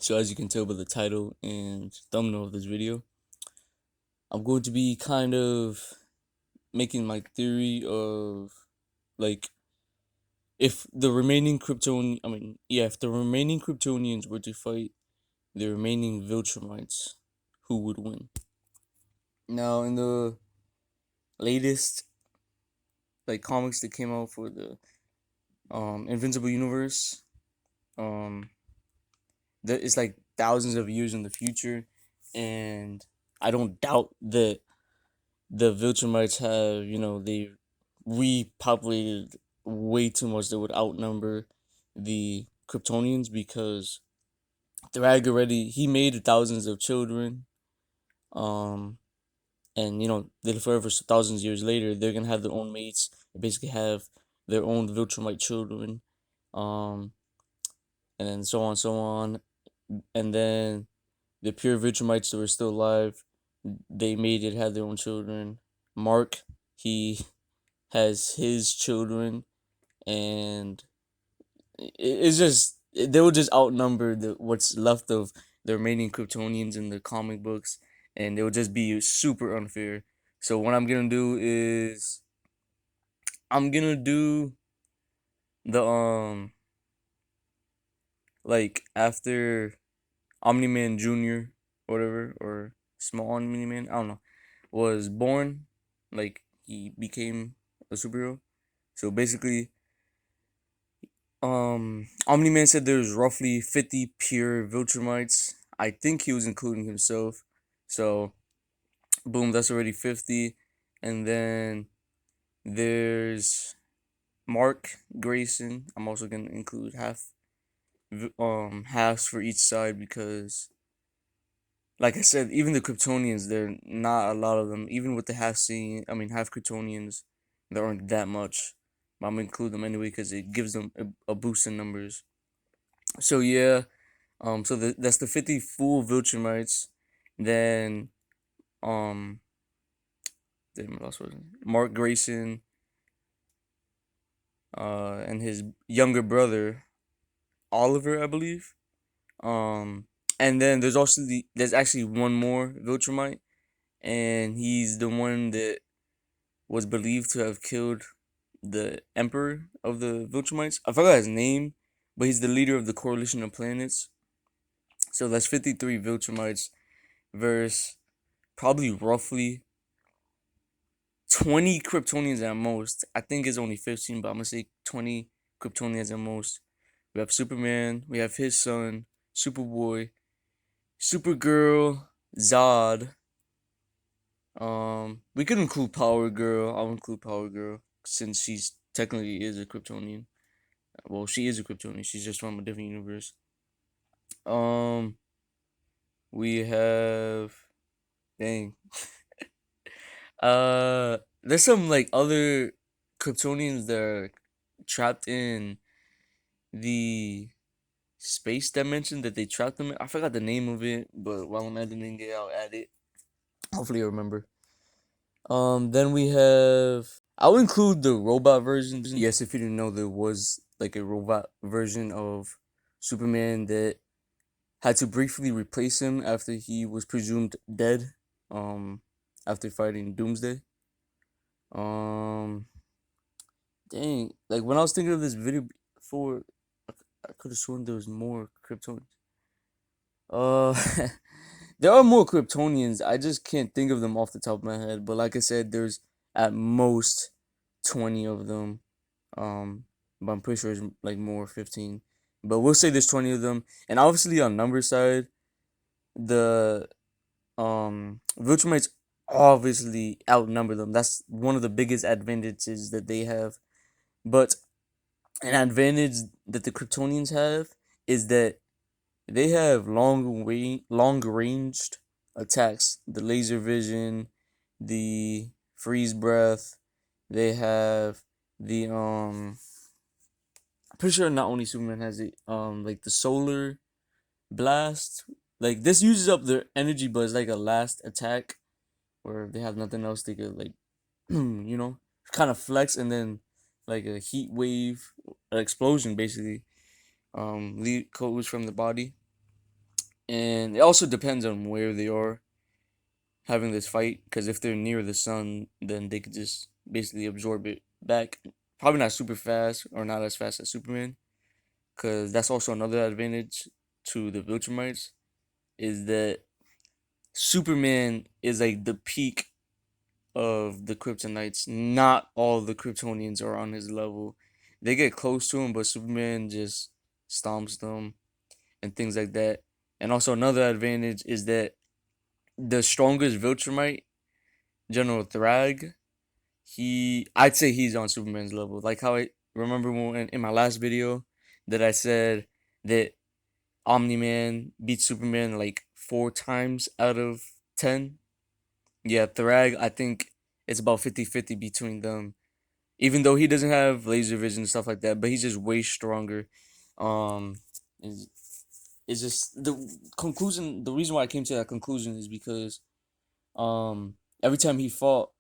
So as you can tell by the title and thumbnail of this video, I'm going to be kind of making my theory of like if the remaining if the remaining Kryptonians were to fight the remaining Viltrumites, who would win? Now in the latest comics that came out for the Invincible universe, um that it's like thousands of years in the future, and I don't doubt that the Viltrumites have, they repopulated way too much that would outnumber the Kryptonians because Thrag already he made thousands of children, um, and they live forever. So thousands of years later, they're gonna have their own mates. They basically have their own Viltrumite children, um, and then so on, so on, and then the pure Viltrumites that were still alive, they made it, had their own children. Mark, he has his children, and it's just they will just outnumber what's left of the remaining Kryptonians in the comic books, and it will just be super unfair. So what I'm gonna do is I'm gonna do the after Omni-Man Junior, whatever, or Small Omni-Man, I don't know, was born, he became a superhero. So basically, Omni-Man said there's roughly 50 pure Viltrumites. I think he was including himself. So, boom, that's already 50. And then there's Mark Grayson. I'm also gonna include halves for each side because, like I said, even the Kryptonians, there are not a lot of them. Even with the half Kryptonians, there aren't that much. But I'm gonna include them anyway because it gives them a boost in numbers. So yeah, so that's the 50 full Viltrumites. Then, um, damn, I lost what Mark Grayson, and his younger brother Oliver, I believe. Um, and then there's actually one more Viltrumite, and he's the one that was believed to have killed the Emperor of the Viltrumites. I forgot his name, but he's the leader of the Coalition of Planets. So that's 53 Viltrumites versus probably roughly 20 Kryptonians at most. I think it's only 15, but I'm gonna say 20 Kryptonians at most. We have Superman, we have his son, Superboy, Supergirl, Zod. We could include Power Girl. I'll include Power Girl since she's technically is a Kryptonian. Well, she is a Kryptonian. She's just from a different universe. Um, we have, dang. There's some other Kryptonians that are trapped in the space dimension that they trapped them in. I forgot the name of it, but while I'm editing it, I'll add it. Hopefully, I remember. Then we have. I'll include the robot version. Yes, if you didn't know, there was a robot version of Superman that had to briefly replace him after he was presumed dead. After fighting Doomsday. Um, Dang, when I was thinking of this video before, I could have sworn there was more Kryptonians. Uh, there are more Kryptonians. I just can't think of them off the top of my head. But like I said, there's at most 20 of them. But I'm pretty sure it's more, 15. But we'll say there's 20 of them. And obviously on number side, the Viltrumites obviously outnumber them. That's one of the biggest advantages that they have. But an advantage that the Kryptonians have is that they have long ranged attacks. The laser vision, the freeze breath. They have the I'm pretty sure not only Superman has it. The solar blast. This uses up their energy, but it's like a last attack where they have nothing else they could kind of flex, and then a heat wave, an explosion basically, lead codes from the body. And it also depends on where they are having this fight, because if they're near the sun, then they could just basically absorb it back. Probably not super fast, or not as fast as Superman, because that's also another advantage to the Viltrumites, is that Superman is like the peak of the Kryptonites. Not all the Kryptonians are on his level. They get close to him, but Superman just stomps them and things like that. And also another advantage is that the strongest Viltrumite, General Thrag, I'd say he's on Superman's level. Like how I remember when in my last video that I said that Omni-Man beats Superman like 4 times out of 10. Yeah, Thrag, I think it's about 50-50 between them. Even though he doesn't have laser vision and stuff like that, but he's just way stronger. Um, it's, it's just the conclusion. The reason why I came to that conclusion is because every time he fought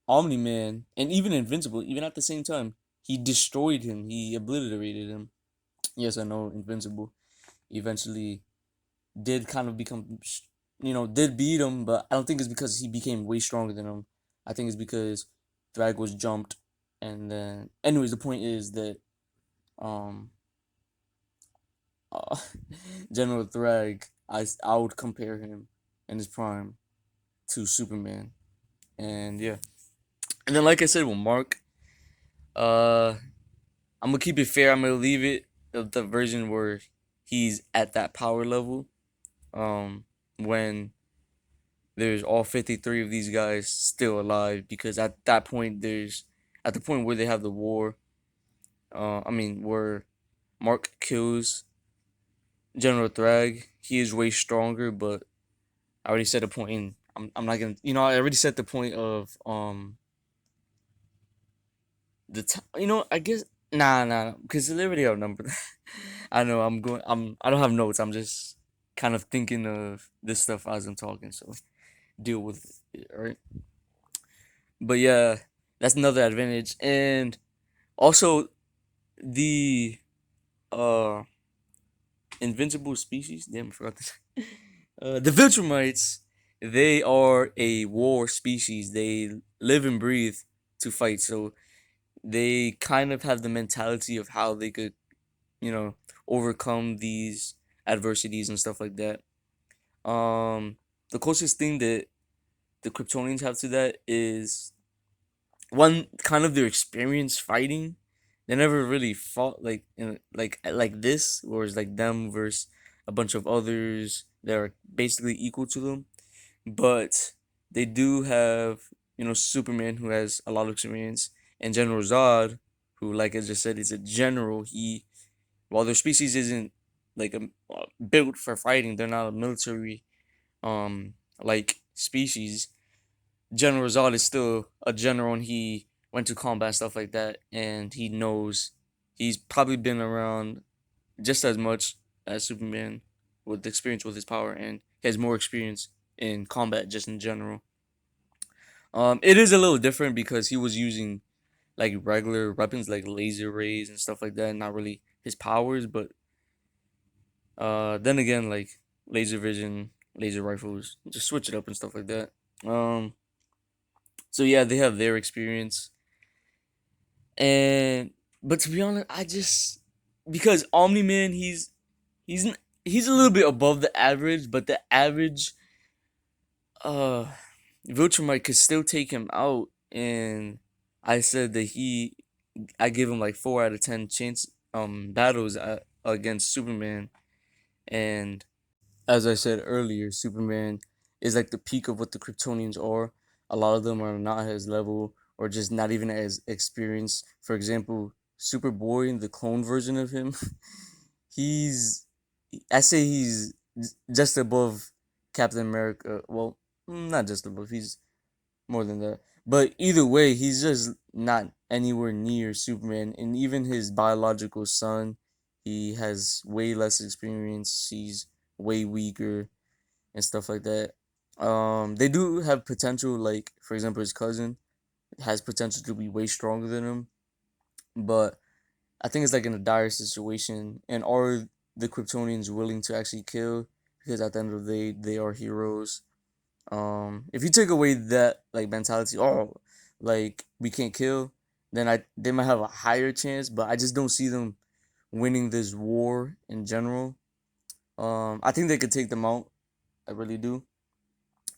Omni Man and even Invincible, even at the same time, he destroyed him. He obliterated him. Yes, I know Invincible eventually did kind of become, did beat him, but I don't think it's because he became way stronger than him. I think it's because Thrag was jumped, and then, anyways, the point is that um, uh, General Thrag, I would compare him in his prime to Superman, and yeah, and then like I said with Mark, uh, I'm gonna keep it fair. I'm gonna leave it the version where he's at that power level. When there's all 53 of these guys still alive, because at that point at the point where they have the war, where Mark kills General Thrag, he is way stronger, but I already set a point in. I'm not gonna, I already set the point of I guess nah, because they already outnumbered. I know I don't have notes. I'm just kind of thinking of this stuff as I'm talking, so deal with it, alright? But yeah, that's another advantage. And also the uh invincible species. Damn, I forgot this. The Viltrumites, they are a war species. They live and breathe to fight. So they kind of have the mentality of how they could, you know, overcome these adversities and stuff like that. The closest thing that the Kryptonians have to that is one kind of their experience fighting. They never really fought like like this, where it's like them versus a bunch of others that are basically equal to them. But they do have, Superman, who has a lot of experience, and General Zod, who, like I just said, is a general. While their species isn't like built for fighting, they're not a military like species. General Zod is still a general, and he went to combat, stuff like that, and he's probably been around just as much as Superman with experience with his power, and he has more experience in combat just in general. It is a little different because he was using like regular weapons like laser rays and stuff like that, not really his powers, but then again, like laser vision, laser rifles, just switch it up and stuff like that. Um so yeah, they have their experience. And but to be honest, I just, because Omni Man, he's he's a little bit above the average, but the average uh Viltrumite could still take him out, and I said that I give him like 4 out of 10 chance battles against Superman. And as I said earlier, Superman is like the peak of what the Kryptonians are. A lot of them are not at his level, or just not even as experienced. For example, Superboy, the clone version of him, he's I say he's just above Captain America. Well, not just above. He's more than that. But either way, he's just not anywhere near Superman. And even his biological son, he has way less experience. He's way weaker and stuff like that. They do have potential. Like, for example, his cousin has potential to be way stronger than him, but I think it's like in a dire situation. And the Kryptonians willing to actually kill, because at the end of the day they are heroes. If you take away that like mentality, oh, like we can't kill, then they might have a higher chance, but I just don't see them winning this war in general. I think they could take them out. I really do.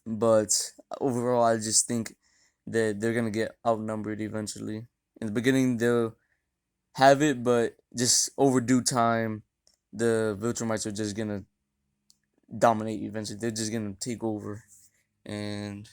But overall, I just think that they're gonna get outnumbered eventually. In the beginning, they'll have it, but just over due time, the Viltrumites are just gonna dominate eventually. They're just gonna take over, and